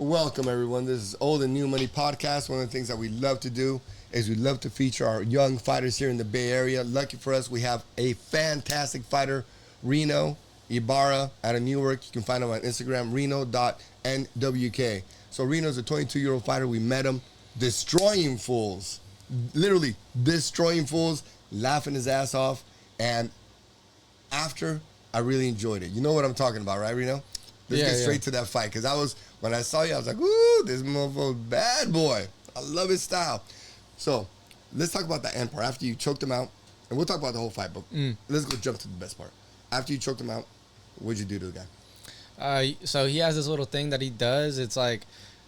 Welcome, everyone. This is Old and New Money Podcast. One of the things that we love to do is we love to feature our young fighters here in the Bay Area. Lucky for us, we have a fantastic fighter, RENO, IBARRA, out of Newark. You can find him on Instagram, reno.nwk. So Reno's a 22-year-old fighter. We met him destroying fools, literally destroying fools, laughing his ass off. And after, I really enjoyed it. You know what I'm talking about, right, Reno? Let's get straight to that fight. Because when I saw you, I was like, ooh, this motherfucker's bad boy. I love his style. So let's talk about the end part. After you choked him out, and we'll talk about the whole fight, but let's go jump to the best part. After you choked him out, what'd you do to the guy? So he has this little thing that he does. It's like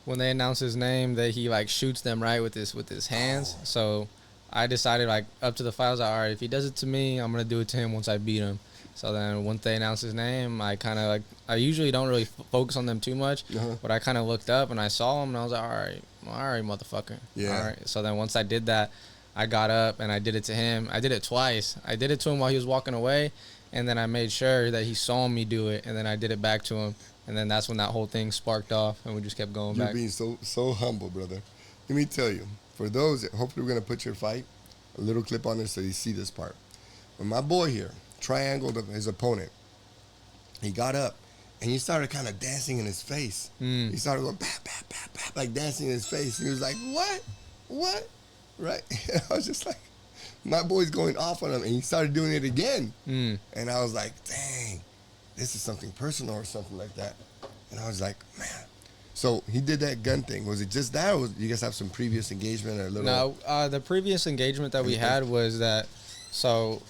when they announce his name that he like shoots them right with his hands. Oh. So I decided like up to the fight, I was like, all right, if he does it to me, I'm gonna do it to him once I beat him. So then once they announced his name, I kind of like, I usually don't really focus on them too much, but I kind of looked up and I saw him and I was like, all right, motherfucker. Yeah. All right. So then once I did that, I got up and I did it to him. I did it twice. I did it to him while he was walking away, and then I made sure that he saw me do it, and then I did it back to him. And then that's when that whole thing sparked off, and we just kept going back. You're being so humble, brother. Let me tell you, for those, hopefully we're going to put your fight, a little clip on there so you see this part. When my boy here triangled his opponent, he got up and he started kind of dancing in his face. He started going bap, bap, bap, bap, like dancing in his face. He was like, what? Right? I was just like, my boy's going off on him, and he started doing it again. And I was like, dang, this is something personal or something like that. And I was like, man. So he did that gun thing. Was it just that, or you guys have some previous engagement or a little? No, the previous engagement that we had was that, so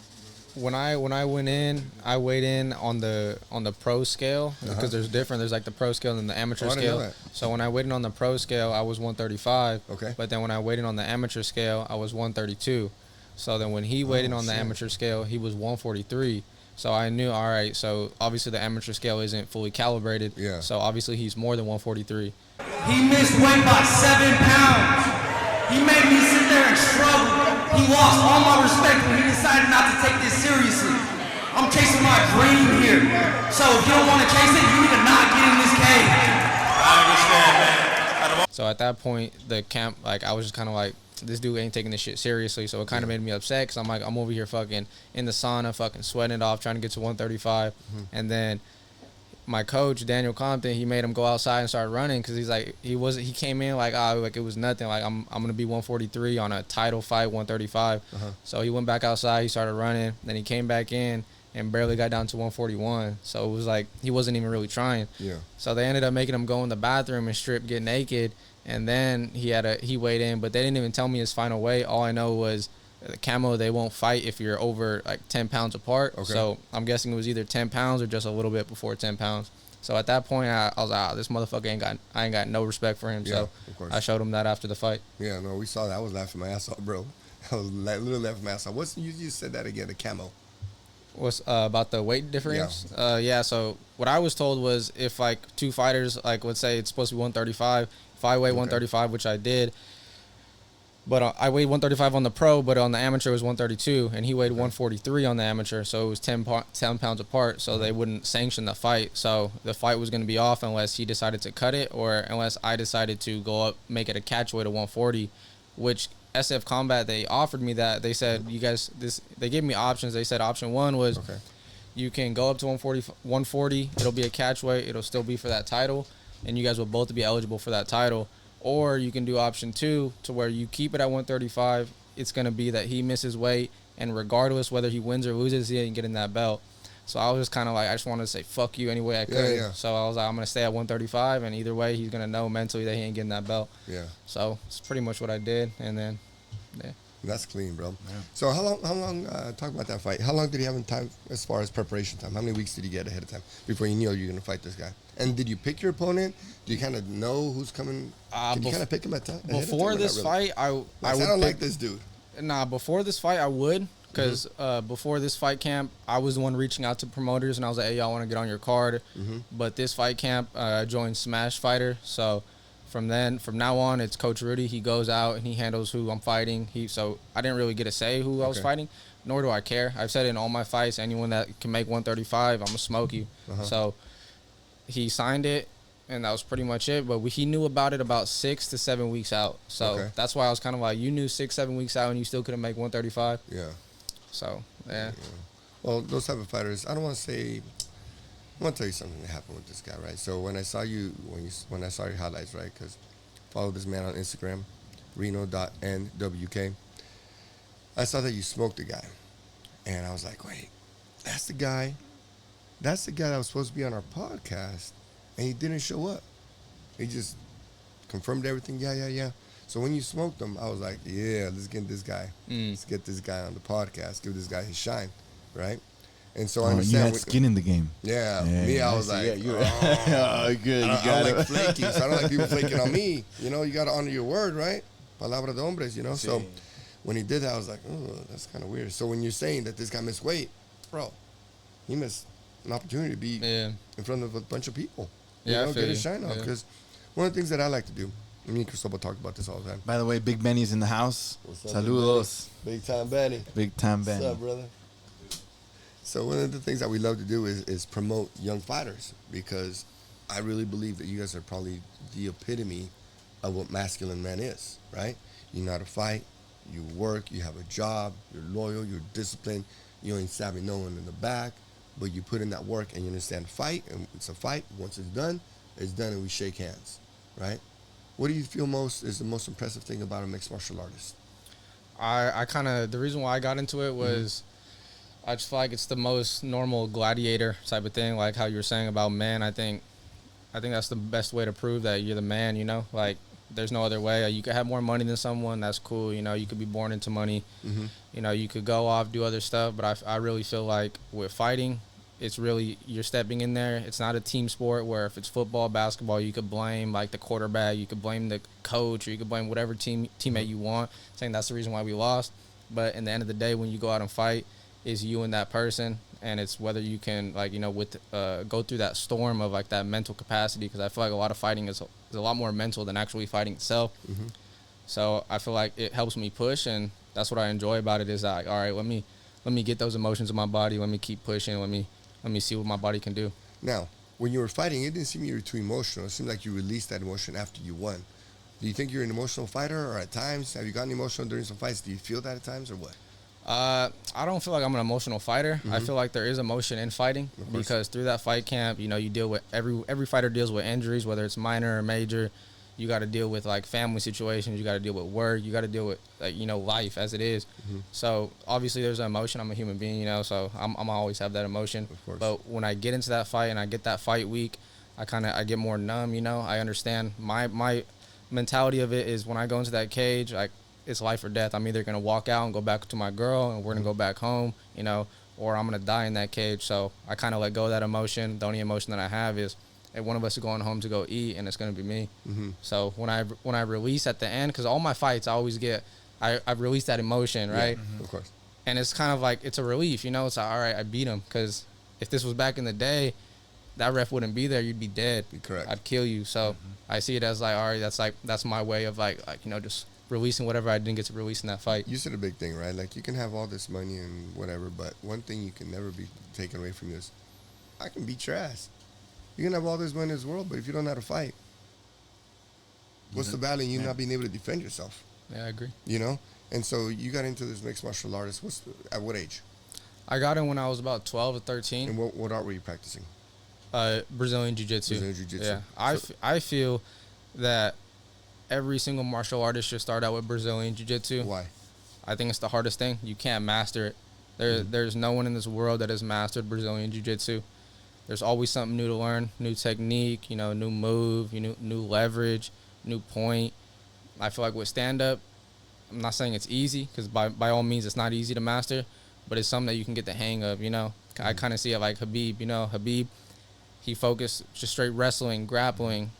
when I went in, I weighed in on the pro scale, because there's like the pro scale and the amateur scale. So when I weighed in on the pro scale, I was 135. Okay. But then when I weighed in on the amateur scale, I was 132. So then when he weighed in on the amateur scale, he was 143. So I knew, all right, so obviously the amateur scale isn't fully calibrated. Yeah. So obviously he's more than 143. He missed weight by 7 pounds. He made me sit there and struggle. He lost all my respect when he decided not to take this seriously. I'm chasing my dream here. So if you don't want to chase it, you need to not get in this cage. I understand, man. So at that point, the camp, like, I was just kind of like, this dude ain't taking this shit seriously. So it kind of made me upset, because I'm like, I'm over here fucking in the sauna, fucking sweating it off, trying to get to 135. And then my coach, Daniel Compton, he made him go outside and start running, because he's like, he came in like, like it was nothing. Like, I'm going to be 143 on a title fight, 135. So he went back outside, he started running. Then he came back in and barely got down to 141. So it was like, he wasn't even really trying. Yeah. So they ended up making him go in the bathroom and strip, get naked. And then he weighed in, but they didn't even tell me his final weight. All I know was the camo, they won't fight if you're over like 10 pounds apart. Okay. So I'm guessing it was either 10 pounds or just a little bit before 10 pounds. So at that point, I was like, this motherfucker I ain't got no respect for him. Yeah, so I showed him that after the fight. Yeah, no, we saw that. I was laughing my ass off, bro. I was literally laughing my ass off. You said that again, the camo. What's about the weight difference? Yeah. So what I was told was, if like two fighters, like let's say it's supposed to be 135, if I weigh 135, which I did, but I weighed 135 on the pro, but on the amateur it was 132, and he weighed 143 on the amateur, so it was 10 pounds apart, so they wouldn't sanction the fight. So the fight was going to be off unless he decided to cut it, or unless I decided to go up, make it a catch weight of 140, which SF Combat, they offered me that. They said, they gave me options. They said option one was you can go up to 140, it'll be a catch weight, it'll still be for that title, and you guys will both be eligible for that title. Or you can do option two, to where you keep it at 135. It's going to be that he misses weight, and regardless whether he wins or loses, he ain't getting that belt. So I was just kind of like, I just wanted to say fuck you any way I could. Yeah. So I was like, I'm going to stay at 135, and either way, he's going to know mentally that he ain't getting that belt. Yeah. So it's pretty much what I did, and then, yeah. That's clean, bro. Yeah. So how long, talk about that fight. How long did he have in time as far as preparation time? How many weeks did you get ahead of time before you knew you were going to fight this guy? And did you pick your opponent? Do you kind of know who's coming? Did you kind of pick him at time? Before this fight, I would don't like this dude. Nah, before this fight, I would. Because before this fight camp, I was the one reaching out to promoters, and I was like, hey, y'all want to get on your card? But this fight camp, I joined Smash Fighter. So from now on, it's Coach Rudy. He goes out and he handles who I'm fighting. So I didn't really get to say who I was fighting, nor do I care. I've said it in all my fights, anyone that can make 135, I'm going to smoke you. So he signed it. and that was pretty much it. But he knew about it about 6 to 7 weeks out. So that's why I was kind of like, you knew 6-7 weeks out and you still couldn't make 135. Yeah. So yeah. Well, those type of fighters, I don't want to say. I want to tell you something that happened with this guy, right? So when I saw you, when I saw your highlights, right? Because follow this man on Instagram, Reno.nwk. I saw that you smoked the guy, and I was like, wait, that's the guy. That's the guy that was supposed to be on our podcast, and he didn't show up. He just confirmed everything. Yeah. So when you smoked him, I was like, yeah, let's get this guy. Let's get this guy on the podcast. Give this guy his shine, right? And so I understand. You had skin in the game. Yeah. Me, I was like, good. You got I don't like flaky, so I don't like people flaking on me. You know, you got to honor your word, right? Palabra de hombres, you know? Sí. So when he did that, I was like, oh, that's kind of weird. So when you're saying that this guy missed weight, bro, he missed an opportunity to be in front of a bunch of people. You know, get his shine off. Because one of the things that I like to do, me and Cristobal talk about this all the time. By the way, Big Benny's in the house. What's up, Saludos. Big time Benny. Big time Benny. What's up, brother? So one of the things that we love to do is promote young fighters, because I really believe that you guys are probably the epitome of what masculine man is, right? You know how to fight, you work, you have a job, you're loyal, you're disciplined, you ain't stabbing no one in the back, but you put in that work and you understand fight, and it's a fight. Once it's done and we shake hands, right? What do you feel is the most impressive thing about a mixed martial artist? I kind of, the reason why I got into it was I just feel like it's the most normal gladiator type of thing, like how you were saying about men. I think that's the best way to prove that you're the man, you know? Like, there's no other way. You could have more money than someone, that's cool, you know? You could be born into money. You know, you could go off, do other stuff, but I really feel like with fighting, it's really, you're stepping in there. It's not a team sport where if it's football, basketball, you could blame, like, the quarterback, you could blame the coach, or you could blame whatever teammate you want, saying that's the reason why we lost. But in the end of the day, when you go out and fight, is you and that person, and it's whether you can, like, you know, with go through that storm of, like, that mental capacity, because I feel like a lot of fighting is a lot more mental than actually fighting itself. So I feel like it helps me push, and that's what I enjoy about it, is that, like, all right, let me get those emotions in my body, let me keep pushing, let me see what my body can do. Now, when you were fighting, it didn't seem you were too emotional. It seemed like you released that emotion after you won. Do you think you're an emotional fighter, or at times, have you gotten emotional during some fights? Do you feel that at times, or what? I don't feel like I'm an emotional fighter. I feel like there is emotion in fighting, because through that fight camp, you know, you deal with every fighter deals with injuries, whether it's minor or major. You got to deal with, like, family situations. You got to deal with work. You got to deal with, like, you know, life as it is. So obviously there's an emotion. I'm a human being, you know, so I'm always have that emotion. Of course. But when I get into that fight and I get that fight week, I get more numb, you know. I understand my mentality of it is when I go into that cage, like, it's life or death. I'm either going to walk out and go back to my girl and we're going to go back home, you know, or I'm going to die in that cage. So I kind of let go of that emotion. The only emotion that I have is if one of us is going home to go eat, and it's going to be me. So when I release at the end, because all my fights I always get, I release that emotion, right? Of course. And it's kind of like, it's a relief, you know. It's like, all right, I beat him, because if this was back in the day, that ref wouldn't be there. You'd be dead. Correct. I'd kill you. So I see it as like, all right, that's my way of like, you know, just releasing whatever I didn't get to release in that fight. You said a big thing, right? Like, you can have all this money and whatever, but one thing you can never be taken away from you is, I can beat your ass. You can have all this money in this world, but if you don't know how to fight, what's the value in you not being able to defend yourself? Yeah, I agree. You know? And so you got into this mixed martial artist. At what age? I got in when I was about 12 or 13. And what art were you practicing? Brazilian Jiu-Jitsu. Brazilian Jiu-Jitsu. Yeah. I feel that every single martial artist should start out with Brazilian Jiu-Jitsu. Why? I think it's the hardest thing. You can't master it. There's no one in this world that has mastered Brazilian Jiu-Jitsu. There's always something new to learn, new technique, you know, new move, new leverage, new point. I feel like with stand-up, I'm not saying it's easy, because by all means it's not easy to master, but it's something that you can get the hang of, you know. I kind of see it like Habib, you know. Habib, he focused just straight wrestling, grappling.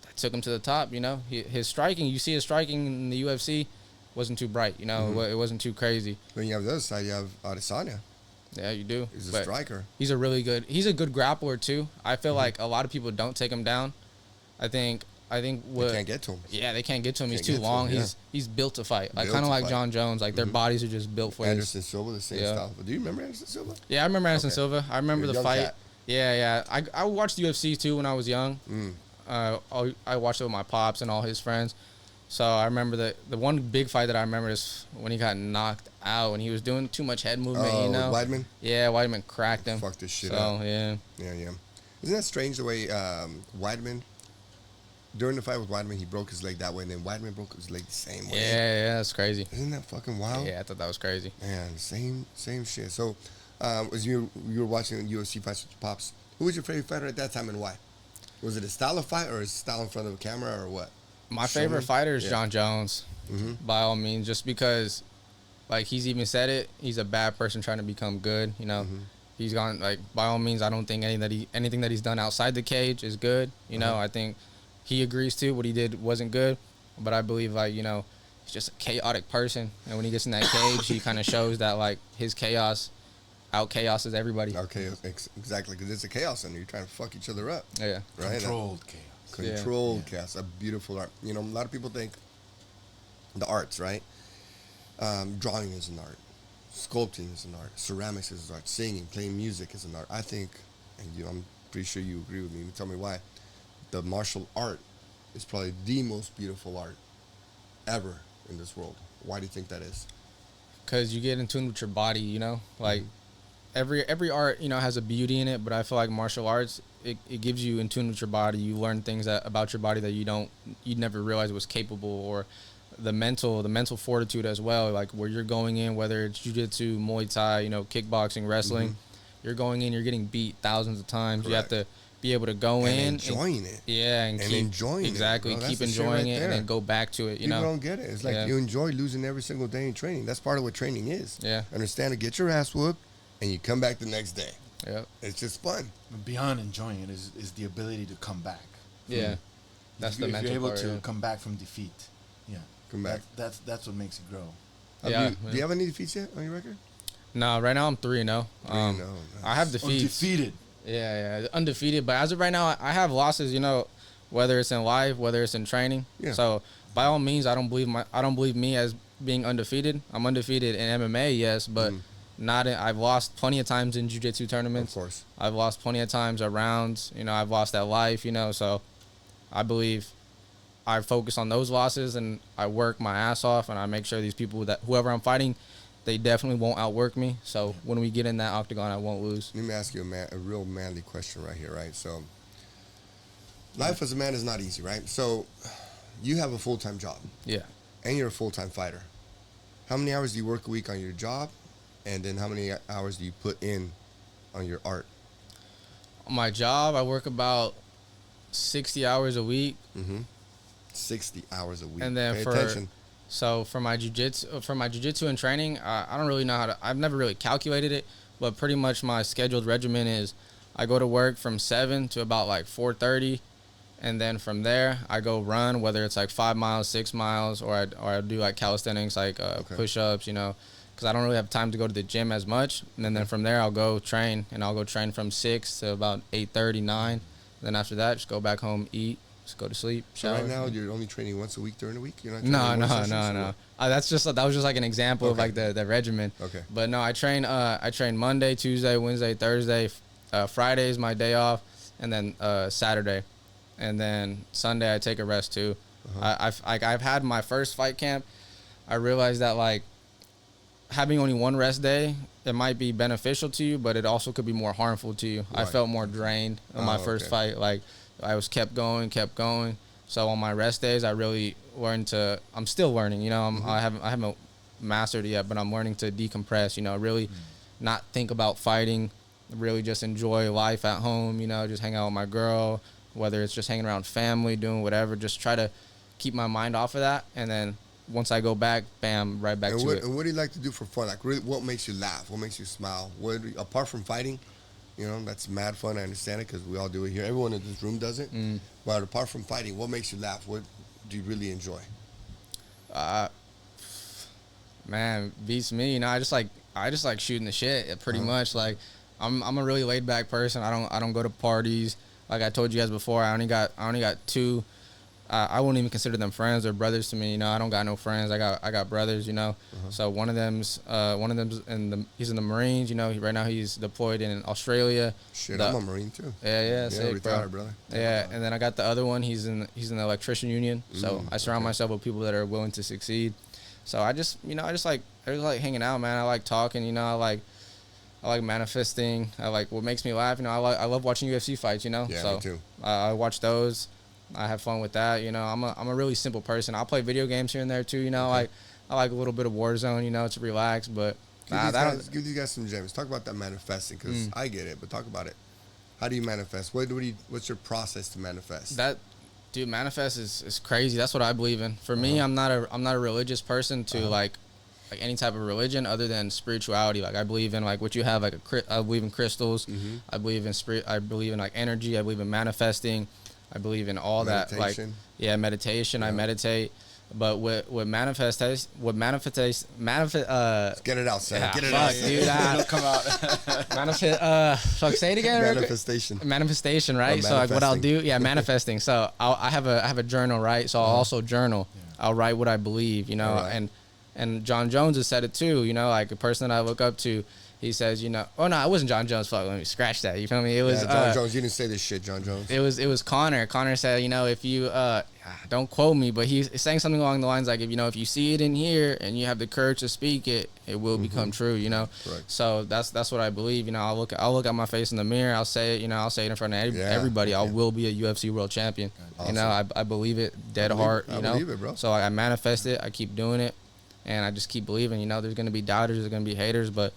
That took him to the top, you know. His striking, you see his striking in the UFC, wasn't too bright, you know. It wasn't too crazy. Then you have the other side, you have Adesanya. Yeah, you do. He's a striker. He's a good grappler too. I feel like a lot of people don't take him down. I think they can't get to him. Yeah, they can't get to him. He's too long. He's built to fight. Like, kind of like John Jones. Like, their bodies are just built for Anderson Silva, the same style. But do you remember Anderson Silva? Yeah, I remember Anderson Silva. I remember the fight. Yeah. I watched UFC too when I was young. I watched it with my pops and all his friends. So I remember the one big fight that I remember is when he got knocked out and he was doing too much head movement. Oh, Weidman? Yeah, Weidman cracked him. Fucked this shit so, up. Yeah. Yeah. Isn't that strange the way Weidman, during the fight with Weidman, he broke his leg that way, and then Weidman broke his leg the same way. Yeah, that's crazy. Isn't that fucking wild? Yeah, I thought that was crazy. Man, same shit. So, as you were watching UFC fights with your pops, who was your favorite fighter at that time and why? Was it a style of fight or a style in front of a camera or what? My favorite fighter is John Jones, Mm-hmm. by all means, just because, like he's even said it, he's a bad person trying to become good. You know, he's gone like by all means. I don't think anything that he's done outside the cage is good. You know, I think he agrees to what he did wasn't good, but I believe like he's just a chaotic person, and when he gets in that cage, he kind of shows that like his chaos out-chaoses everybody. Okay, exactly, because it's a chaos center. You're trying to fuck each other up. Yeah, Right? Controlled chaos. Controlled chaos. A beautiful art. A lot of people think the arts, right? Drawing is an art. Sculpting is an art. Ceramics is an art. Singing, playing music is an art. I think, and I'm pretty sure you agree with me. Tell me why. The martial art is probably the most beautiful art ever in this world. Why do you think that is? because you get in tune with your body. Like every art has a beauty in it, but I feel like martial arts it gives you in tune with your body. You learn things about your body that you'd never realize was capable, or the mental fortitude as well. Like where you're going in, whether it's jiu-jitsu, Muay Thai, kickboxing, wrestling, you're going in, you're getting beat thousands of times. Correct. You have to be able to go and in enjoying it. Yeah, and keep enjoying exactly it. Bro, keep that's the shit enjoying right it there. and then go back to it. People don't get it. It's like you enjoy losing every single day in training. That's part of what training is. Yeah. Understand to get your ass whooped and you come back the next day. Yeah. It's just fun. Beyond enjoying it is the ability to come back. Yeah. That's the if mental you're able part, to yeah. come back from defeat. Yeah. Come back. That's what makes it grow. Do you have any defeats yet on your record? No, right now I'm 3-0. No. I have defeats. Undefeated. Yeah, undefeated. But as of right now, I have losses. Whether it's in life, whether it's in training. Yeah. So by all means, I don't believe me as being undefeated. I'm undefeated in MMA, yes, but not. I've lost plenty of times in jiu-jitsu tournaments. Of course. I've lost plenty of times at rounds. I've lost at life. So I believe I focus on those losses and I work my ass off and I make sure these people whoever I'm fighting, they definitely won't outwork me. So when we get in that octagon, I won't lose. Let me ask you a real manly question right here, right? So, life as a man is not easy, right? So, you have a full-time job. Yeah. And you're a full-time fighter. How many hours do you work a week on your job? And then how many hours do you put in on your art? On my job, I work about 60 hours a week. 60 hours a week. And then Pay for attention. my jiu-jitsu and training, I don't really know how to. I've never really calculated it, but pretty much my scheduled regimen is I go to work from 7 to about like 4:30, and then from there I go run, whether it's like 5 miles, 6 miles, or I do like calisthenics, like push-ups, because I don't really have time to go to the gym as much. And then from there I'll go train, and I'll go train from 6 to about 8:30, 9. Then after that, just go back home, eat. Just go to sleep. Shower. So right now, you're only training once a week during the week? You're not No. training more sessions? That was just like an example of like the regimen. Okay. But no, I train Monday, Tuesday, Wednesday, Thursday. Friday is my day off, and then Saturday, and then Sunday I take a rest too. I've had my first fight camp. I realized that like having only one rest day, it might be beneficial to you, but it also could be more harmful to you. Right. I felt more drained on my first fight. Like I was kept going. So on my rest days, I really learned to. I'm still learning. I haven't mastered it yet, but I'm learning to decompress. Really not think about fighting. Really just enjoy life at home. Just hang out with my girl. Whether it's just hanging around family, doing whatever. Just try to keep my mind off of that, and then once I go back, bam, right back to it. And what do you like to do for fun? Like, really, what makes you laugh? What makes you smile? Apart from fighting? That's mad fun. I understand it because we all do it here. Everyone in this room does it. But apart from fighting, what makes you laugh? What do you really enjoy? Man, beats me. I just like shooting the shit. Pretty much. Like, I'm a really laid back person. I don't go to parties. Like I told you guys before, I only got two I wouldn't even consider them friends or brothers to me. You know, I don't got no friends. I got brothers. You know, so one of them's he's in the Marines. You know, right now he's deployed in Australia. Shit, I'm a Marine too. Yeah, sick, retired, bro. brother. Yeah, and then I got the other one. He's in the electrician union. So I surround myself with people that are willing to succeed. So I just like hanging out, man. I like talking. You know, I like manifesting. I like what makes me laugh. You know, I love watching UFC fights. You know, Yeah, so me too. I watch those. I have fun with that. You know, I'm a really simple person. I'll play video games here and there too. You know, I like a little bit of Warzone. You know, to relax. But give these guys some gems. Talk about that manifesting, because I get it, but talk about it. How do you manifest? What's your process to manifest? Dude, manifest is crazy. That's what I believe in. For me, I'm not a religious person to like any type of religion other than spirituality. Like I believe in like what you have, like I believe in crystals. I believe in spirit. I believe in like energy. I believe in manifesting. I believe in all Meditation. that. Like meditation. Yeah. I meditate. But what manifest. Let's get it out, son. Yeah, get it fuck, out, dude. It'll come out. Fuck, say it again. Manifestation, right? So like what I'll do, manifesting. So I have a journal, right? So I'll also journal. Yeah. I'll write what I believe, you know, and John Jones has said it too, you know, like a person that I look up to. He says, you know, oh no, it wasn't John Jones. Fuck, let me scratch that. You feel me? It was John Jones. You didn't say this shit, John Jones. It was Connor. Connor said, you know, if you don't quote me, but he's saying something along the lines like, if you see it in here and you have the courage to speak it, it will become true. You know. Correct. So that's what I believe. You know, I'll look at my face in the mirror. I'll say it. You know, I'll say it in front of everybody. I will be a UFC world champion. Awesome. You know, I believe it, dead heart. You know, I believe it, bro. So I manifest it. I keep doing it, and I just keep believing. You know, there's gonna be doubters. There's gonna be haters, but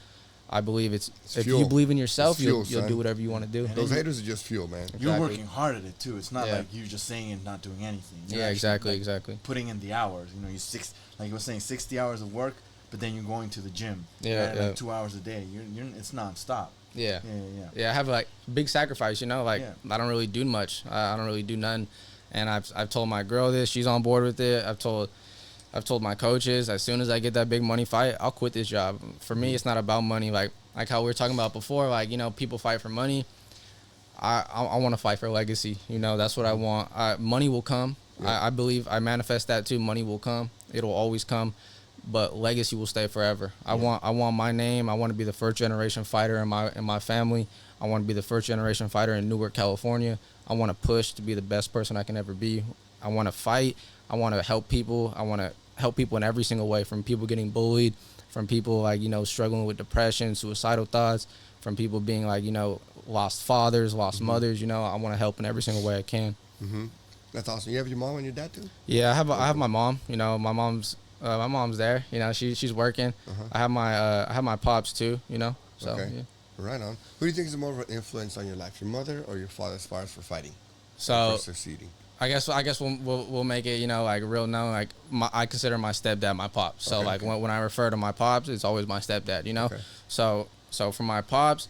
I believe it's if fuel. You believe in yourself, you'll do whatever you want to do. And those haters are just fuel, man. Exactly. You're working hard at it too. It's not like you just saying and not doing anything. You're exactly. Putting in the hours. You know, like you were saying, 60 hours of work, but then you're going to the gym. Like 2 hours a day. It's nonstop. Yeah. I have like big sacrifice. You know, like I don't really do much. I don't really do nothing. And I've told my girl this. She's on board with it. I've told my coaches, as soon as I get that big money fight, I'll quit this job. For me, it's not about money. Like how we were talking about before, like, you know, people fight for money. I want to fight for legacy. You know, that's what I want. Money will come. Yeah. I believe I manifest that too. Money will come. It'll always come. But legacy will stay forever. I want my name. I want to be the first generation fighter in my family. I want to be the first generation fighter in Newark, California. I want to push to be the best person I can ever be. I want to fight. I want to help people. I want to help people in every single way, from people getting bullied, from people like, you know, struggling with depression, suicidal thoughts, from people being like, you know, lost fathers, lost mothers. You know, I want to help in every single way I can. That's awesome. You have your mom and your dad too? Yeah, I have my mom. You know, my mom's there. You know, she's working. I have my pops too. You know, so yeah. Right on. Who do you think is more of an influence on your life, your mother or your father, as far as for fighting? So for succeeding. I guess we'll make it, you know, like real known. Like I consider my stepdad my pops. So when I refer to my pops, it's always my stepdad. You know, so for my pops,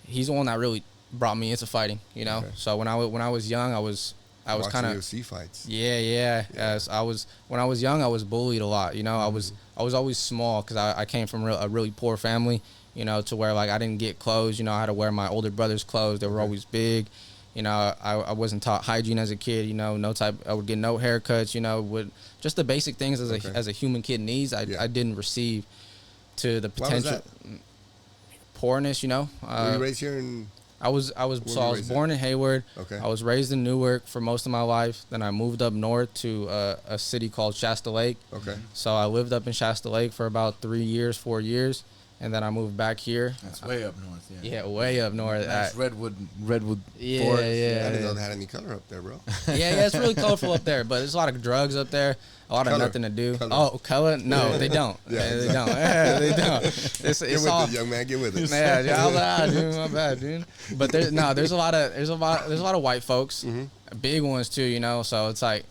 he's the one that really brought me into fighting. You know, so when I was young, I was kind of UFC fights. Yeah. When I was young, I was bullied a lot. You know, I was always small because I came from a really poor family. You know, to where like I didn't get clothes. You know, I had to wear my older brother's clothes. They were always big. You know, I wasn't taught hygiene as a kid. You know, I would get no haircuts. You know, with just the basic things as a human kid needs. I didn't receive to the potential poorness. You know, were you raised here in? I was born in Hayward. Okay. I was raised in Newark for most of my life. Then I moved up north to a city called Shasta Lake. Okay. So I lived up in Shasta Lake for about 4 years. And then I moved back here. That's way up north, yeah, way up north. Nice redwood yeah, forest. Yeah. I didn't know they had any color up there, bro. yeah, it's really colorful up there, but there's a lot of drugs up there, a lot of nothing to do. Oh, color? No, they don't. They don't. They don't. It's all, it, young man. Get with it. Yeah, dude, my bad, dude. But there's a lot of white folks, big ones too. You know, so it's like.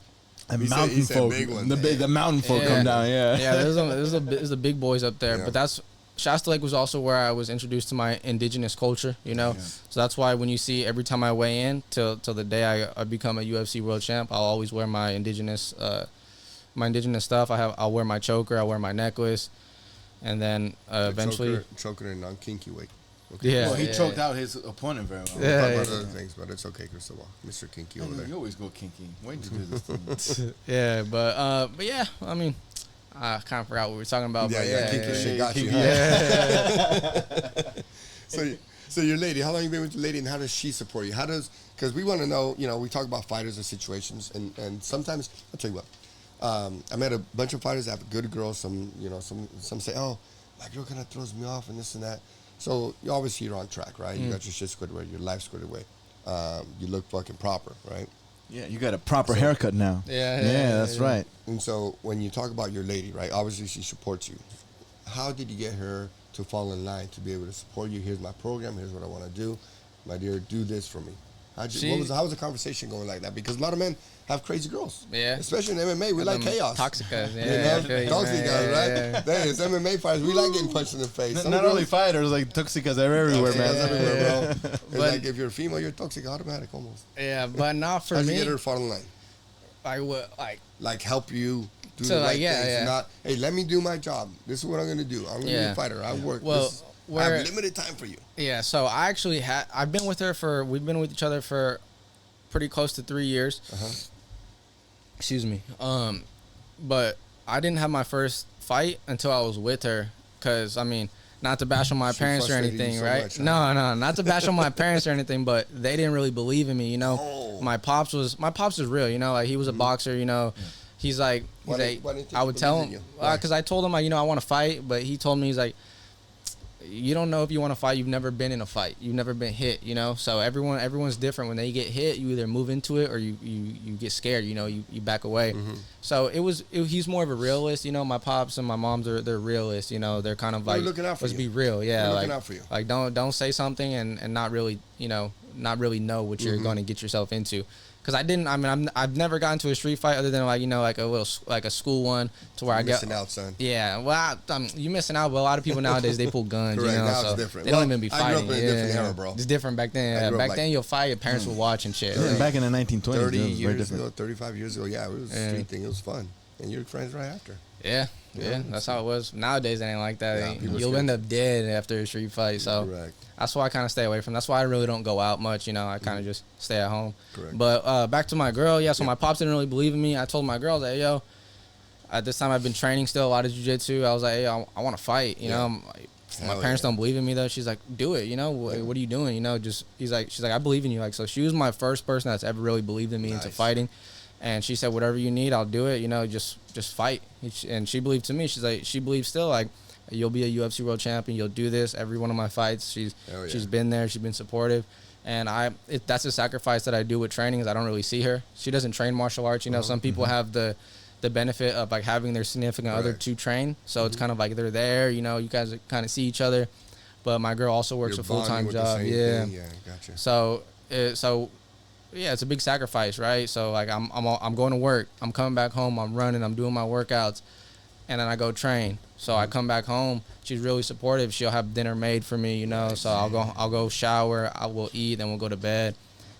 Mountain folk, the mountain folk come down, yeah. There's the big boys up there, but that's. Shasta Lake was also where I was introduced to my indigenous culture, you know. Yeah. So that's why when you see every time I weigh in till the day I become a UFC world champ, I'll always wear my indigenous stuff. I'll wear my choker, I'll wear my necklace, and then eventually choker in non-kinky weight. Okay. Yeah. Well, he choked out his opponent very well. We'll talk about other things, but it's okay, Cristobal. Mr. Kinky over there. You always go kinky. Wait to do this thing. Yeah, but yeah, I mean, I kind of forgot what we were talking about. Yeah, but yeah, kinky shit got you. Huh? So your lady, how long you been with your lady, and how does she support you? Because we want to know, we talk about fighters and situations, and sometimes, I'll tell you what, I met a bunch of fighters that have good girls. Some say, oh, my girl kind of throws me off and this and that. So obviously you're on track, right? You got your shit squared away, your life squared away. You look fucking proper, right? Yeah, you got a proper haircut now. Yeah, that's right. And so when you talk about your lady, right, obviously she supports you. How did you get her to fall in line to be able to support you? Here's my program. Here's what I want to do. My dear, do this for me. How was the conversation going like that? Because a lot of men have crazy girls. Yeah. Especially in MMA, we like chaos. Toxic guys, yeah. Toxic guys, right? That is MMA fighters. We like getting punched in the face. Not only fighters, like toxicas are everywhere, man. Everywhere, bro. It's like if you're a female, you're toxic automatic almost. Yeah, but not for me. How'd you get her to fall in line? I would like help you do the right things. Yeah. Not, hey, let me do my job. This is what I'm going to do. I'm going to be a fighter. I work. Well, I have limited time for you. Yeah, so I actually I've been with her we've been with each other for pretty close to 3 years. Excuse me. But I didn't have my first fight until I was with her. Because, I mean, not to bash on my parents or anything, right? Much, huh? No, not to bash on my parents or anything, but they didn't really believe in me, Oh. My pops was real, like he was a boxer, He's like, why I would tell him, because I told him, I want to fight, but he told me, he's like, you don't know if you want to fight. You've never been in a fight. You've never been hit, So everyone's different. When they get hit, you either move into it or you get scared, you back away. So he's more of a realist, My pops and my moms they're realists, They're kind of like, looking out for you. Let's be real, yeah. They're looking out for you. Like don't say something and not really, not really know what you're going to get yourself into. Because I've never gotten to a street fight other than like a little, like a school one to where you're missing out, son. Yeah, well, you're missing out, but a lot of people nowadays, they pull guns, Correct. Now so it's different. They don't even be fighting. I grew up in a different era, bro. It's different back then. Yeah. Back then, you'll fight, your parents would watch and shit. Yeah. Back in the 1920s, 30 years ago, 35 years ago, it was a street thing. It was fun. And you're friends right after. Yeah, that's how it was. Nowadays, it ain't like that. Yeah, you'll end up dead after a street fight, so correct. That's why I kind of stay away from. That's why I really don't go out much. I kind of just stay at home. Correct. But back to my girl. So my pops didn't really believe in me. I told my girl that, yo, at this time I've been training still a lot of jiu-jitsu. I was like, hey, I want to fight. My parents don't believe in me though. She's like, do it. What are you doing? She's like, I believe in you. Like, so she was my first person that's ever really believed in me into fighting. And she said, whatever you need, I'll do it. Just fight. And she believed to me. She's like, she believes still, like, you'll be a UFC world champion. You'll do this. Every one of my fights, she's been there. She's been supportive. And that's a sacrifice that I do with training is I don't really see her. She doesn't train martial arts. Some people have the benefit of like having their significant other to train. So it's kind of like they're there. You guys kind of see each other. But my girl also works a full-time job. Yeah. Gotcha. So it's a big sacrifice, right? So like I'm going to work. I'm coming back home. I'm running. I'm doing my workouts, and then I go train. So I come back home. She's really supportive. She'll have dinner made for me, So I'll go shower. I will eat, then we'll go to bed.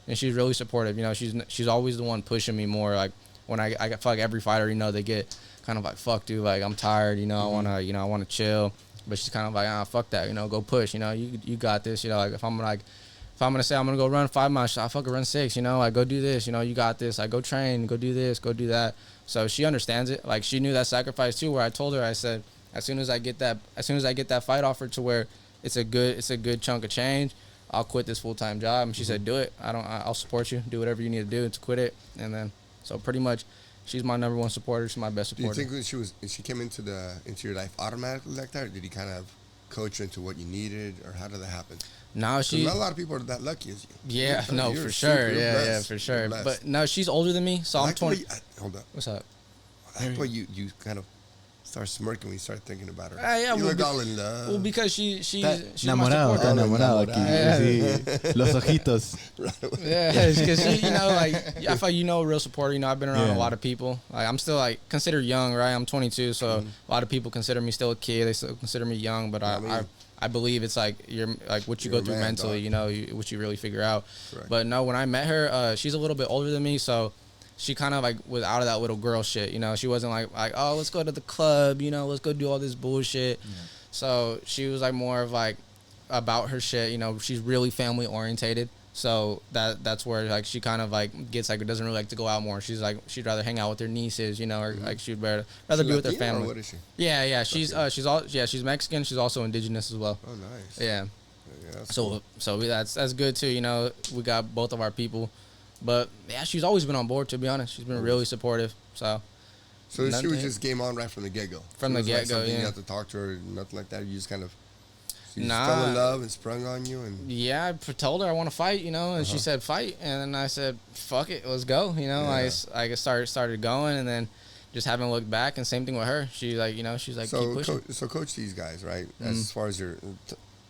And she's really supportive. She's always the one pushing me more. Like when I feel like every fighter, they get kind of like, fuck, dude. Like I'm tired. I wanna chill. But she's kind of like, fuck that. Go push. You got this. Like if I'm gonna say I'm gonna go run 5 miles, I fucking run 6. I go do this. You got this. I go train. Go do this. Go do that. So she understands it. Like she knew that sacrifice too. Where I told her, I said, as soon as I get that fight offer to where it's a good chunk of change, I'll quit this full-time job. And she said, do it. I'll support you. Do whatever you need to do to quit it. And then, so pretty much, she's my number one supporter. She's my best supporter. Do you think she came into your life automatically like that, or did he kind of coach you into what you needed, or how did that happen? No, not a lot of people are that lucky as you. Yeah, no, for sure. Yeah, for sure. But no, she's older than me, so I'm 20. Hold up. What's up? I like why you kind of start smirking when you start thinking about her. Yeah, you look all in love. Well, because she's enamorado, enamorado aquí. Sí. Los ojitos. Yeah, because she, like, I feel like a real supporter. I've been around a lot of people. Like, I'm still like considered young, right? I'm 22, so a lot of people consider me still a kid. They still consider me young, but I believe it's like you're like what you go through mentally, what you really figure out. Right. But no, when I met her, she's a little bit older than me, so she kind of like was out of that little girl shit, She wasn't like, oh, let's go to the club, let's go do all this bullshit. Yeah. So she was like more of like, about her shit. You know, she's really family orientated. So that's where like she kind of like gets like doesn't really like to go out more. She's like she'd rather hang out with her nieces, you know, or like she'd rather be with her family. Or what is she? Yeah. She's Mexican. She's also indigenous as well. Oh, nice. Yeah. That's So cool. that's good too. You know, we got both of our people, but yeah, she's always been on board. To be honest, she's been really supportive. So she was just game on right from the get go. From the get go, yeah. You have to talk to her, nothing like that. You just kind of. She Nah. fell in love and sprung on you, and yeah, I told her I want to fight, you know, and she said fight, and then I said fuck it, let's go, you know. Yeah. I started going, and then just haven't looked back. And same thing with her. She like, you know, she's like keep pushing. So coach these guys, right? As far as your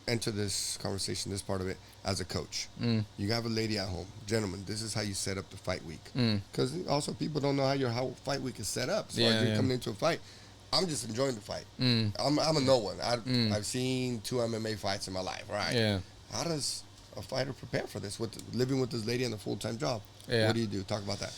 enter this conversation, this part of it as a coach. You have a lady at home, gentlemen. This is how you set up the fight week, because also people don't know how fight week is set up. So as you're coming into a fight. I'm just enjoying the fight. I'm a no one. I've seen 2 MMA fights in my life, right? Yeah. How does a fighter prepare for this with living with this lady in a full-time job? Yeah. What do you do? Talk about that.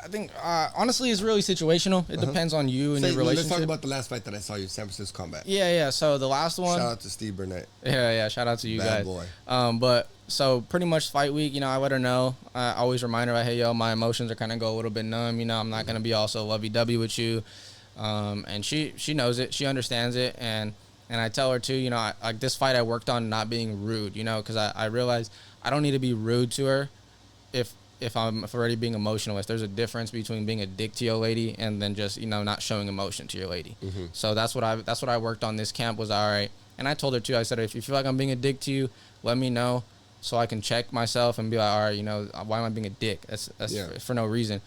I think honestly, it's really situational. It depends on you and your relationship. Let's talk about the last fight that I saw you, San Francisco Combat. Yeah. So the last one. Shout out to Steve Burnett. Yeah. Shout out to you Bad guys. boy. But so pretty much fight week, you know, I let her know. I always remind her, like, hey, yo, my emotions are kind of go a little bit numb. You know, I'm not gonna be all so lovey-dovey with you. And she knows it, she understands it, and I tell her too, you know, like this fight I worked on not being rude, you know, because I realized I don't need to be rude to her if I'm already being emotional. If there's a difference between being a dick to your lady and then just, you know, not showing emotion to your lady. So that's what I worked on this camp was, all right. And I told her too, I said, if you feel like I'm being a dick to you, let me know so I can check myself and be like, all right, you know, why am I being a dick? That's for no reason.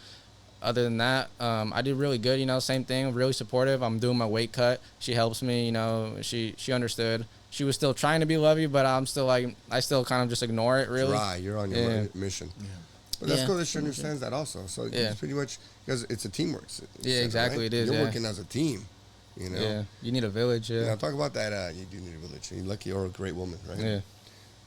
Other than that, I did really good, you know, same thing, really supportive. I'm doing my weight cut. She helps me, you know, she understood. She was still trying to be lovey, but I'm still like, I still kind of just ignore it, really. Dry, you're on your mission. Yeah. But that's cool that she understands that also. So it's pretty much, because it's a teamwork. Exactly, right? it is, You're working as a team, you know. Yeah, you need a village, Yeah, talk about that, you do need a village. You're lucky or a great woman, right?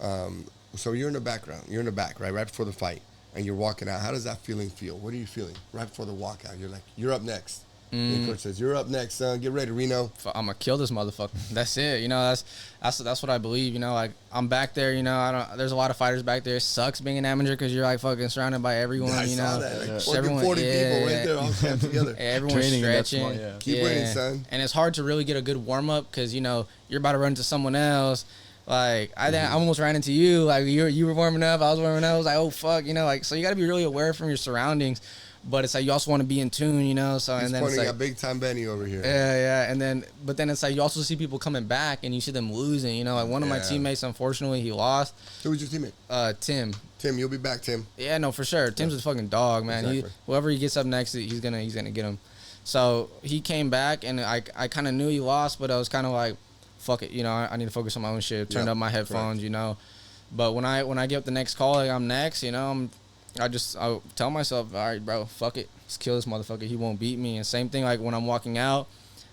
Yeah. So you're in the background. You're in the back, right before the fight. And you're walking out. How does that feeling feel? What are you feeling right before the walkout? You're like, you're up next. The coach says, you're up next, son. Get ready, Reno. I'm gonna kill this motherfucker. That's it. You know, that's what I believe. You know, like I'm back there. You know, there's a lot of fighters back there. It sucks being an amateur because you're like fucking surrounded by everyone. I you saw know, that. Like, everyone, 40 people right there, all stacked together. Everyone's stretching. Keep winning, son. And it's hard to really get a good warm up because you know you're about to run into someone else. Like I almost ran into you. Like you were warming up, I was warming up. I was like, oh fuck, you know. Like so, you got to be really aware from your surroundings. But it's like you also want to be in tune, you know. So He's and then pointing it's like a big time Benny over here. Yeah. And then, but then it's like you also see people coming back, and you see them losing. You know, like one of my teammates, unfortunately, he lost. Who was your teammate? Tim. Tim, you'll be back, Tim. Yeah, no, for sure. Tim's a fucking dog, man. Exactly. Whoever he gets up next, he's gonna get him. So he came back, and I kind of knew he lost, but I was kind of like, fuck it, you know, I need to focus on my own shit. Turned up my headphones, you know. But when I get the next call, like I'm next, you know, I tell myself, all right, bro, fuck it, let's kill this motherfucker. He won't beat me. And same thing, like when I'm walking out,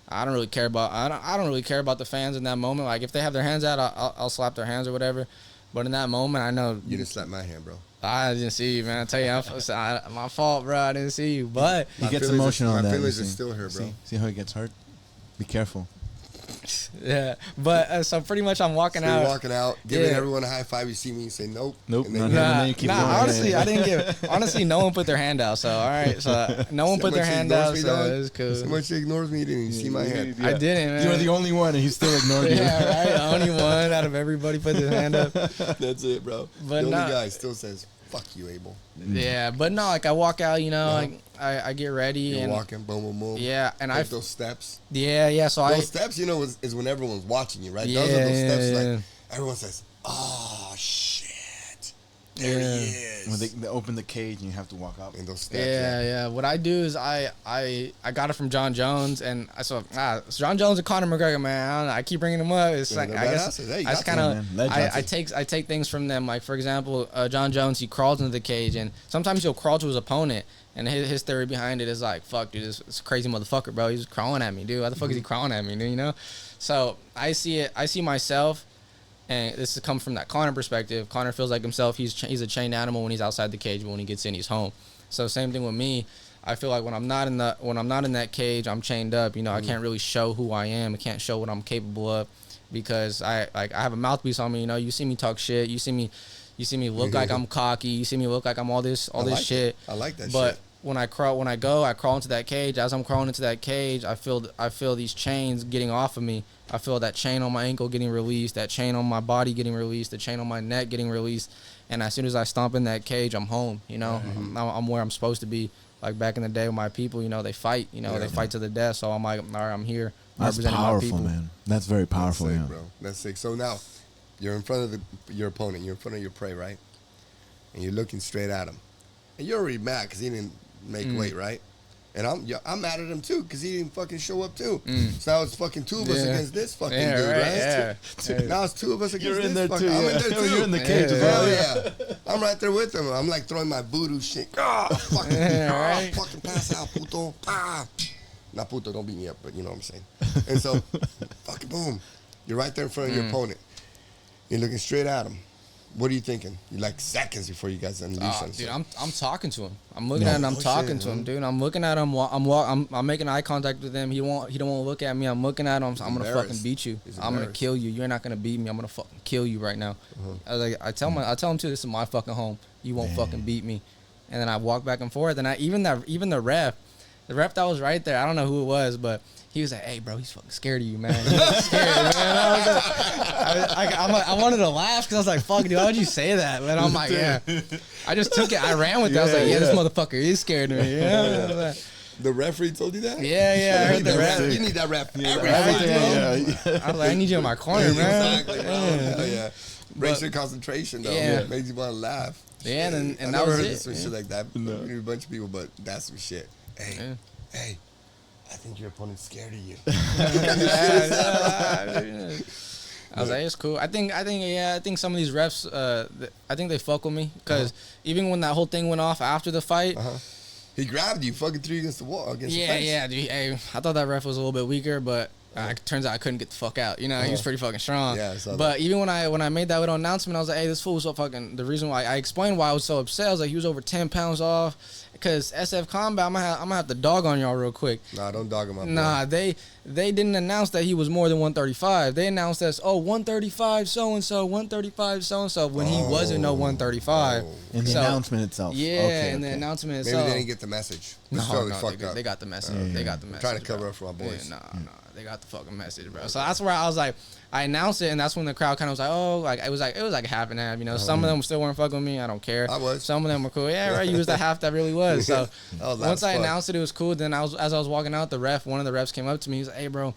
I don't really care about the fans in that moment. Like if they have their hands out, I'll slap their hands or whatever. But in that moment, I know you didn't slap my hand, bro. I didn't see you, man. I tell you, my fault, bro. I didn't see you, but he gets emotional. My feelings are still here, bro. See how he gets hurt? Be careful. Yeah, but so pretty much I'm walking out. You're walking out, giving everyone a high five. You see me, you say nope. Nope. And then Honestly, I didn't give. Honestly, no one put their hand out. So all right, so no one put their hand out. So it was cool. So much ignores me, didn't you see my hand? I didn't, man. You were the only one, and he still ignored you. Yeah, right. The only one out of everybody put their hand up. That's it, bro. But the only guy still says, "Fuck you, Abel." Yeah, but no, like I walk out, you know, like I get ready. You're and walking, boom, boom, boom. Yeah, and I those steps. Yeah. So those steps, you know, is when everyone's watching you, right? Yeah, those are those steps. Like everyone says, "Oh shit, there he is." When they open the cage and you have to walk up. And those steps. Yeah. What I do is I got it from John Jones, and I saw John Jones and Conor McGregor, man. I don't know, I keep bringing them up. It's like I guess I just kind of I take things from them. Like for example, John Jones, he crawls into the cage, and sometimes he'll crawl to his opponent. And his theory behind it is like, fuck, dude, this is a crazy motherfucker, bro. He's crawling at me, dude. Why the fuck is he crawling at me, dude? You know? So I see it. I see myself, and this has come from that Conor perspective. Conor feels like himself. He's a chained animal when he's outside the cage, but when he gets in, he's home. So same thing with me. I feel like when I'm not in that cage, I'm chained up. You know, I can't really show who I am. I can't show what I'm capable of. because I have a mouthpiece on me. You know, you see me talk shit. You see me look like I'm cocky. You see me look like I'm all this shit. I like that. But shit. when I crawl into that cage. As I'm crawling into that cage, I feel these chains getting off of me. I feel that chain on my ankle getting released, that chain on my body getting released, the chain on my neck getting released. And as soon as I stomp in that cage, I'm home. You know, I'm where I'm supposed to be. Like back in the day with my people, you know, they fight. You know, they fight to the death. So I'm like, all right, I'm here. That's powerful, man. That's very powerful, That's sick, bro. That's sick. So now, you're in front of your opponent. You're in front of your prey, right? And you're looking straight at him. And you're already mad because he didn't make weight, right? And I'm mad at him too because he didn't fucking show up too. So now it's fucking two of us against this fucking dude, right? Yeah. Now it's two of us against this fucking. I'm in there too. You're in the cage as well. Yeah. I'm right there with him. I'm like throwing my voodoo shit. Fucking, fucking pass out, puto. Not puto, don't beat me up, but you know what I'm saying. And so, fucking boom. You're right there in front of your opponent. You're looking straight at him. What are you thinking? You're like seconds before you guys unleash on dude, I'm talking to him. I'm looking at him. I'm talking to him, dude. I'm looking at him. I'm making eye contact with him. He don't want to look at me. I'm looking at him. I'm gonna fucking beat you. I'm gonna kill you. You're not gonna beat me. I'm gonna fucking kill you right now. I tell him too. This is my fucking home. You won't fucking beat me. And then I walk back and forth. And even the ref that was right there. I don't know who it was, but he was like, "Hey, bro, he's fucking scared of you, man. He's scared, man." I wanted to laugh because I was like, "Fuck, dude, why would you say that?" But I'm like, "Yeah." I just took it. I ran with it. I was like, "Yeah, this motherfucker is scared of me." Yeah. The referee told you that? Yeah. I heard the ref. You need that ref. I was like, I need you in my corner, man. Exactly, bro. Yeah. Breaks your concentration, though. Yeah. Makes you want to laugh. Yeah, and I that was heard it. some shit like that. A bunch of people, but that's some shit. Hey, I think your opponent's scared of you. I was like, it's cool. I think some of these refs, I think they fuck with me because even when that whole thing went off after the fight, he grabbed you, fucking threw you against the wall, against the fence. Yeah, dude. Hey, I thought that ref was a little bit weaker, but turns out I couldn't get the fuck out. You know, he was pretty fucking strong. Yeah, I saw but that. even when I made that little announcement, I was like, hey, this fool was so fucking. The reason why I explained why I was so upset, I was like, he was over 10 pounds off. Because SF Combat, I'm gonna have to dog on y'all real quick. Nah, don't dog him up. Nah, they didn't announce that he was more than 135. They announced that 135 so and so, 135 so and so when he wasn't no 135. In the announcement itself. Yeah, in the announcement itself. Maybe they didn't get the message. No, They got the message. They got the message. Trying to cover up for my boys. Yeah, nah, they got the fucking message, bro. So that's where I was like, I announced it, and that's when the crowd kind of was like, oh, like it was like half and half. You know, some of them still weren't fucking with me. I don't care. I was. Some of them were cool. Yeah, right. You was the half that really was. So once I announced it was cool. Then as I was walking out, one of the refs came up to me. He's like, hey, bro,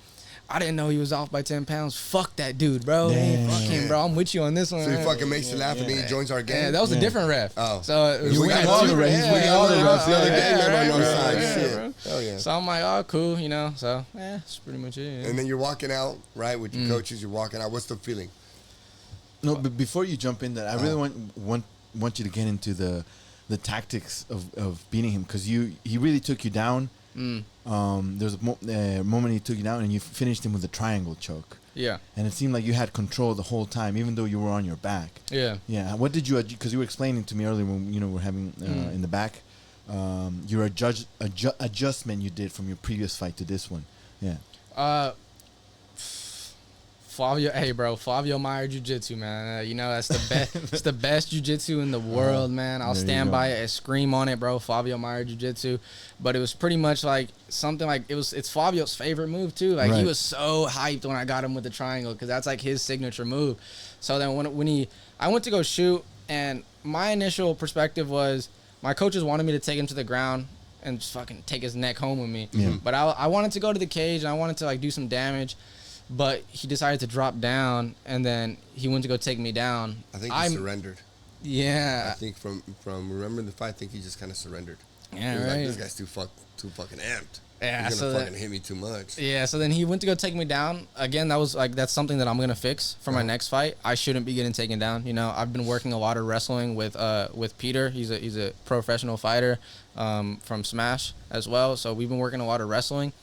I didn't know he was off by 10 pounds. Fuck that dude, bro. Fuck him, bro. I'm with you on this one. So he fucking makes you laugh and then he joins our game? Yeah, that was a different ref. Oh. So we got all the refs. He's winning all the refs. The other game member on your side. Yeah, Shit. Hell yeah. So I'm like, oh, cool, you know. So, that's pretty much it. Yeah. And then you're walking out, right, with your coaches. You're walking out. What's the feeling? No, but before you jump in that, I really want you to get into the tactics of beating him because he really took you down. There was a moment he took you down and you finished him with a triangle choke. Yeah. And it seemed like you had control the whole time, even though you were on your back. Yeah. Yeah. What did you? Because you were explaining to me earlier when we're having in the back, your adjustment you did from your previous fight to this one. Yeah. Flavio Meyer Jiu-Jitsu, man. You know, that's the best. It's the best Jiu-Jitsu in the world, man. I'll stand by it and scream on it, bro. Flavio Meyer Jiu-Jitsu. But it was pretty much like something like it's Flavio's favorite move too. Like he was so hyped when I got him with the triangle because that's like his signature move. So then I went to go shoot, and my initial perspective was my coaches wanted me to take him to the ground and just fucking take his neck home with me. Yeah. But I wanted to go to the cage and I wanted to like do some damage. But he decided to drop down, and then he went to go take me down. I think he surrendered. Yeah. I think from remembering the fight, I think he just kind of surrendered. Yeah, he was right. like, this guy's too fucking amped. Yeah, he's gonna fucking hit me too much. Yeah, so then he went to go take me down. Again, that's something that I'm gonna fix for my next fight. I shouldn't be getting taken down. You know, I've been working a lot of wrestling with Peter. He's a professional fighter from Smash as well. So we've been working a lot of wrestling.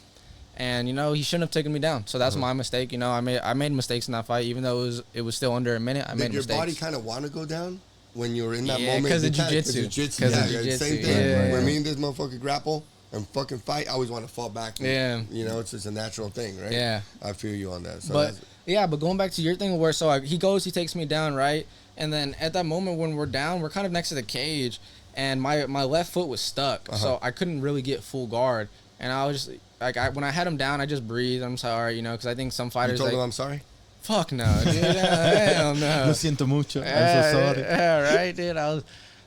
And you know he shouldn't have taken me down, so that's my mistake. You know I made mistakes in that fight, even though it was still under a minute. I made mistakes. Did your body kind of want to go down when you were in that moment? Because of jiu-jitsu. Same thing. When me and this motherfucker grapple and fucking fight, I always want to fall back. And, you know, it's just a natural thing, right? Yeah. I feel you on that. So but Yeah, but going back to your thing where, so he takes me down, right? And then at that moment when we're down, we're kind of next to the cage, and my left foot was stuck, so I couldn't really get full guard. And I was just, like, when I had him down, I just breathed. I'm sorry, you know, because I think some fighters... You told him I'm sorry? Fuck no, dude. Hell no. Lo siento mucho. I'm so sorry. Yeah, right, dude.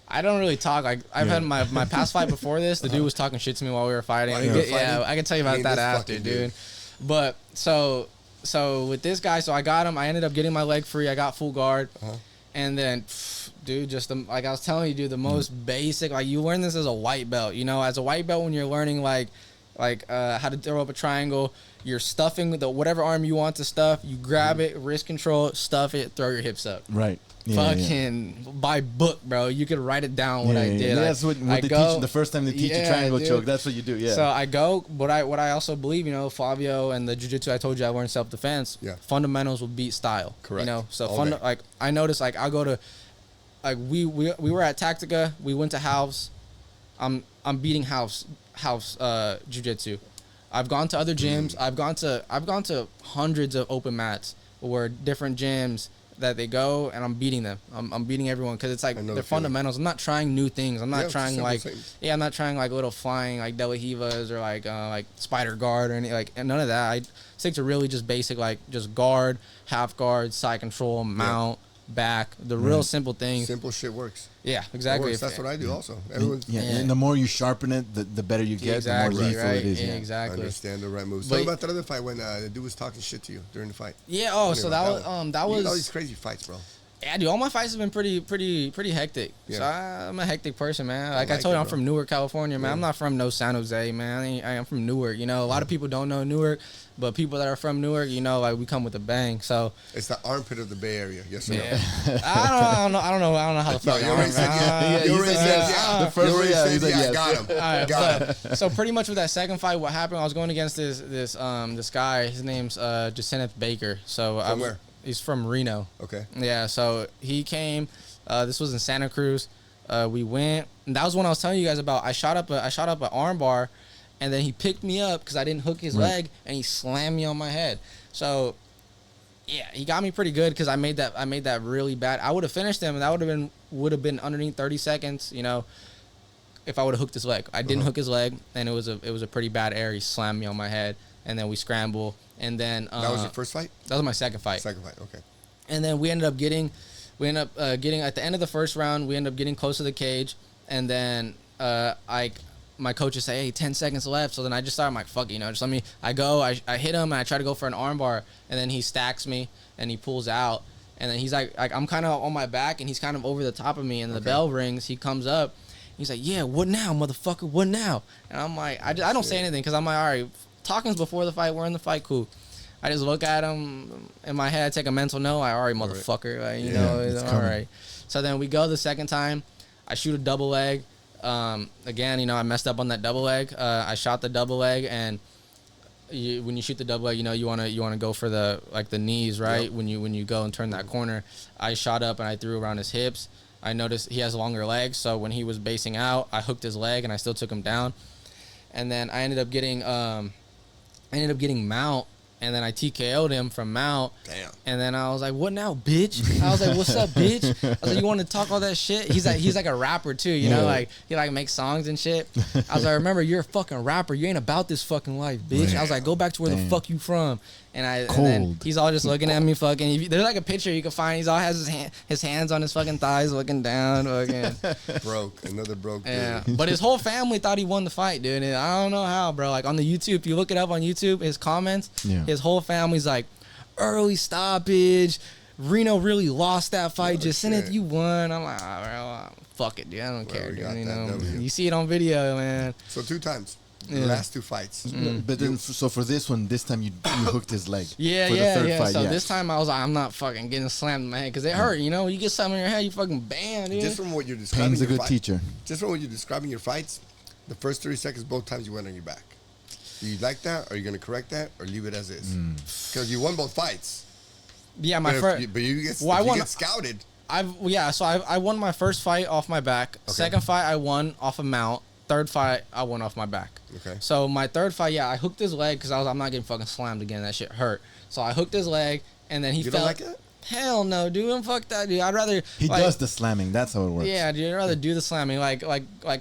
I don't really talk. Like, I've had my past fight before this. The dude was talking shit to me while we were fighting. Yeah, I can tell you about that after, dude. But, so with this guy, so I got him. I ended up getting my leg free. I got full guard. And then, dude, just like I was telling you, dude, the most basic, like, you learn this as a white belt. You know, as a white belt, when you're learning, like how to throw up a triangle, you're stuffing whatever arm you want to stuff. You grab it, wrist control, stuff it, throw your hips up. Right. Yeah, by book, bro. You could write it down what I did. Yeah, that's what they teach the first time they teach you triangle choke. That's what you do. Yeah. So I go, what I also believe, you know, Flavio and the jiu-jitsu I told you I learned self-defense. Yeah. Fundamentals will beat style. Correct. You know, so like I noticed, like I'll go to, like we were at Tactica. We went to house. I'm beating house jiu-jitsu. I've gone to other gyms. I've gone to hundreds of open mats or different gyms that they go, and I'm beating them. I'm beating everyone because it's like they're fundamentals. I'm not trying new things. I'm not trying I'm not trying like little flying like De La Rivas or like spider guard or anything, like none of that. I stick to really just basic, like just guard, half guard, side control, mount, back, the real simple things. Simple shit works. Yeah, exactly. That's what I do also. And the more you sharpen it, the better you get, the more lethal it is. Yeah, exactly. Understand the right moves. Tell me about that other fight when the dude was talking shit to you during the fight. Yeah, so that was You had all these crazy fights, bro. Yeah, dude, all my fights have been pretty hectic. Yeah. So I'm a hectic person, man. Like I told you, I'm from Newark, California, man. I'm not from no San Jose, man. I'm from Newark. You know, a lot of people don't know Newark, but people that are from Newark, you know, like we come with a bang. So it's the armpit of the Bay Area. Yes or no? I don't know how the fuck. You already said yeah. The first one, yeah, he's like, yeah, got him. All right, so pretty much with that second fight, what happened? I was going against this guy. His name's Jacinth Baker. So from where? He's from Reno. Okay. Yeah, so he came. This was in Santa Cruz. We went, and that was when I was telling you guys about. I shot up an arm bar, and then he picked me up because I didn't hook his leg, and he slammed me on my head. So, yeah, he got me pretty good because I made that really bad. I would have finished him, and that would have been underneath 30 seconds. You know, if I would have hooked his leg. I didn't hook his leg, and it was a pretty bad error. He slammed me on my head, and then we scramble. And then that was your first fight? That was my second fight. Second fight, okay. And then we ended up getting at the end of the first round. We ended up getting close to the cage, and then my coaches say, "Hey, 10 seconds left." So then I just started, I'm like, "Fuck it, you know, just let me." I hit him, and I try to go for an armbar, and then he stacks me, and he pulls out, and then he's like I'm kind of on my back, and he's kind of over the top of me, and the bell rings. He comes up, he's like, "Yeah, what now, motherfucker? What now?" And I'm like, I don't say anything because I'm like, all right. Talking's before the fight. We're in the fight. Cool. I just look at him in my head, take a mental note. All right, motherfucker. Like, you know, it's all right. So then we go the second time. I shoot a double leg. Again, you know, I messed up on that double leg. I shot the double leg, and when you shoot the double leg, you know, you wanna go for the knees, right? Yep. When you go and turn that corner. I shot up and I threw around his hips. I noticed he has longer legs, so when he was basing out, I hooked his leg and I still took him down. And then I ended up getting mount, and then I TKO'd him from mount. Damn. And then I was like, "What now, bitch?" I was like, "What's up, bitch?" I was like, "You want to talk all that shit?" He's like a rapper too, you know, like he makes songs and shit. I was like, "Remember, you're a fucking rapper. You ain't about this fucking life, bitch." Damn. I was like, "Go back to where the fuck you from." And then he's all just looking at me fucking. There's like a picture you can find. He's all has his hands on his fucking thighs, looking down, fucking. Another broke. Yeah, but his whole family thought he won the fight, dude. And I don't know how, bro. Like on the YouTube, if you look it up on YouTube, his comments, his whole family's like, early stoppage. Reno really lost that fight. Jacinth, you won. I'm like, bro, fuck it, dude. I don't care, dude. You know, you see it on video, man. So 2 times. The last 2 fights. But then, so for this time you hooked his leg. Yeah, for the third fight, so this time I was like, I'm not fucking getting slammed in my head because it hurt. You know, you get something in your head, you fucking bam, dude. Just from what you're describing, pain's a good teacher. Just from what you're describing your fights, the first 30 seconds, both times you went on your back. Do you like that? Are you gonna correct that or leave it as is? Because you won both fights. Yeah, my first. But you get scouted. So I won my first fight off my back. Okay. Second fight I won off a mount. Third fight I won off my back. Okay. So my third fight, I hooked his leg because I'm not getting fucking slammed again. That shit hurt. So I hooked his leg, and then he You fell. don't like it? Hell no, dude. And fuck that, dude. I'd rather He like, does the slamming. That's how it works. Yeah, dude. I'd rather do the slamming, like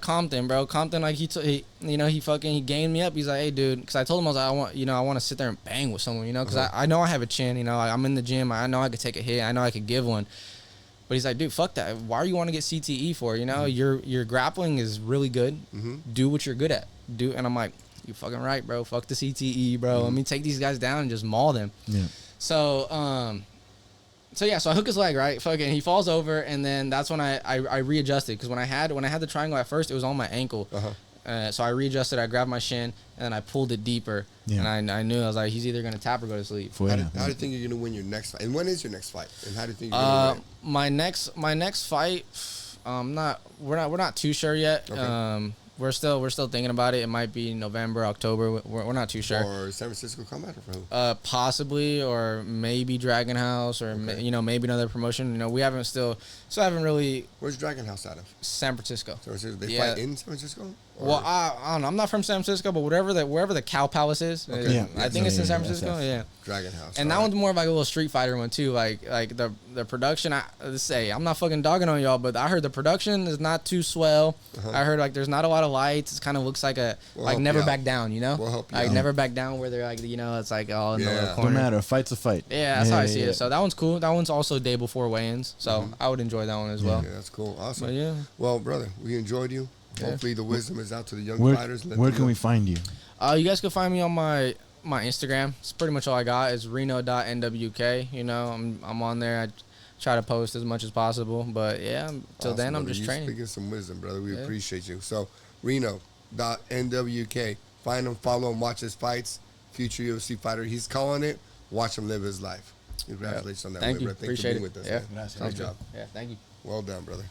Compton, bro. Compton, like he he gained me up. He's like, hey, dude, because I told him I was like, I want to sit there and bang with someone, because I know I have a chin, like, I'm in the gym. I know I could take a hit. I know I could give one. But he's like, dude, fuck that. Why are you want to get CTE for? Your grappling is really good. Do what you're good at. And I'm like, you fucking right, bro. Fuck the CTE, bro. Let me take these guys down and just maul them. Yeah. So I hook his leg, right? Fucking, he falls over, and then that's when I readjusted, because when I had the triangle at first, it was on my ankle. So I readjusted. I grabbed my shin, and then I pulled it deeper. Yeah. And I knew, I was like, he's either gonna tap or go to sleep. How do you think you're gonna win your next fight? And when is your next fight? And how do you think you're gonna win? My next fight, we're not too sure yet. Okay. We're still thinking about it. It might be November, October. We're not too sure. Or San Francisco Combat, or for who? Possibly, or maybe Dragon House, or maybe another promotion. We haven't haven't really. Where's Dragon House out of? San Francisco. They fight in San Francisco? Or? Well, I don't know. I'm not from San Francisco, but wherever the Cow Palace is, I think it's in San Francisco. Yeah. Dragon House. And that one's more of like a little Street Fighter one too. Like the production. I'm not fucking dogging on y'all, but I heard the production is not too swell. I heard like there's not a lot of lights. It kind of looks like Never Back Down. We'll help you like out. Never Back Down, where they're like it's like all in the little corner. Don't matter. A fight's a fight. Yeah, that's how I see it. So that one's cool. That one's also day before weigh-ins. So I would enjoy that one as well. Yeah, that's cool. Awesome. But yeah. Well, brother, we enjoyed you. Hopefully the wisdom is out to the young fighters. Where can we find you? You guys can find me on my Instagram. It's pretty much all I got. It's reno.nwk. I'm on there. I try to post as much as possible. But yeah, till then I'm just training. Speaking some wisdom, brother. We appreciate you. So reno.nwk. Find him, follow him, watch his fights. Future UFC fighter. He's calling it. Watch him live his life. Congratulations on that. Thank you. Thanks Appreciate for being it. with us. Yeah. Man. Great job. Yeah, thank you. Well done, brother.